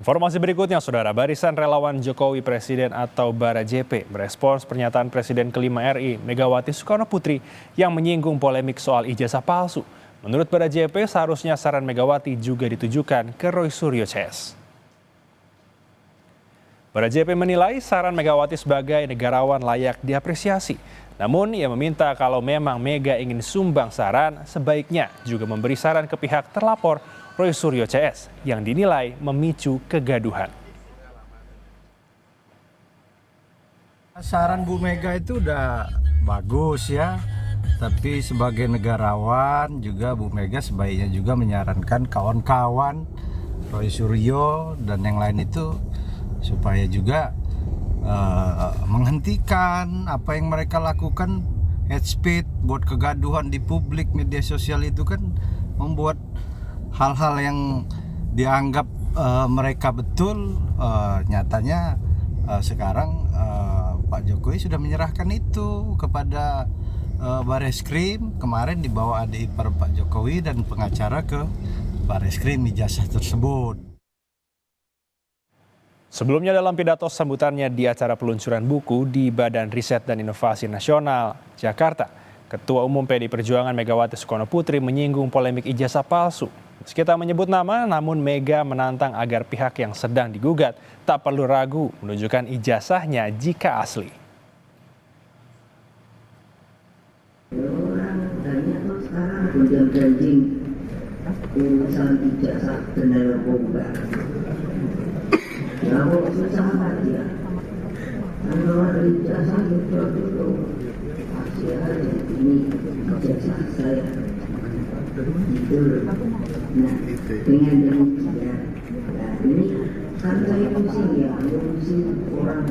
Informasi berikutnya, Saudara, Barisan Relawan Jokowi Presiden atau BaraJP merespons pernyataan Presiden kelima RI Megawati Soekarnoputri yang menyinggung polemik soal ijazah palsu. Menurut BaraJP, seharusnya saran Megawati juga ditujukan ke Roy Suryo CS. BaraJP menilai saran Megawati sebagai negarawan layak diapresiasi. Namun ia meminta kalau memang Mega ingin sumbang saran, sebaiknya juga memberi saran ke pihak terlapor Roy Suryo CS yang dinilai memicu kegaduhan. Saran Bu Mega itu udah bagus ya, tapi sebagai negarawan juga Bu Mega sebaiknya juga menyarankan kawan-kawan Roy Suryo dan yang lain itu supaya juga menghentikan apa yang mereka lakukan. Hate speech buat kegaduhan di publik, media sosial itu kan membuat hal-hal yang dianggap mereka betul, nyatanya sekarang Pak Jokowi sudah menyerahkan itu kepada Bareskrim. Kemarin dibawa adik ipar Pak Jokowi dan pengacara ke Bareskrim ijazah tersebut. Sebelumnya dalam pidato sambutannya di acara peluncuran buku di Badan Riset dan Inovasi Nasional, Jakarta, Ketua Umum PDI Perjuangan Megawati Soekarnoputri menyinggung polemik ijazah palsu. Meski tak menyebut nama, namun Mega menantang agar pihak yang sedang digugat tak perlu ragu menunjukkan ijazahnya jika asli. Orang banyak kok sekarang gonjang-ganjing urusan ijazah benar narkoba. Ya kok susah aja. Kalau ada ijazah itu dulu masih ada ini ijazah saya. Itu nah dengan demikian, nah ini kan saya pusing ya, pusing orang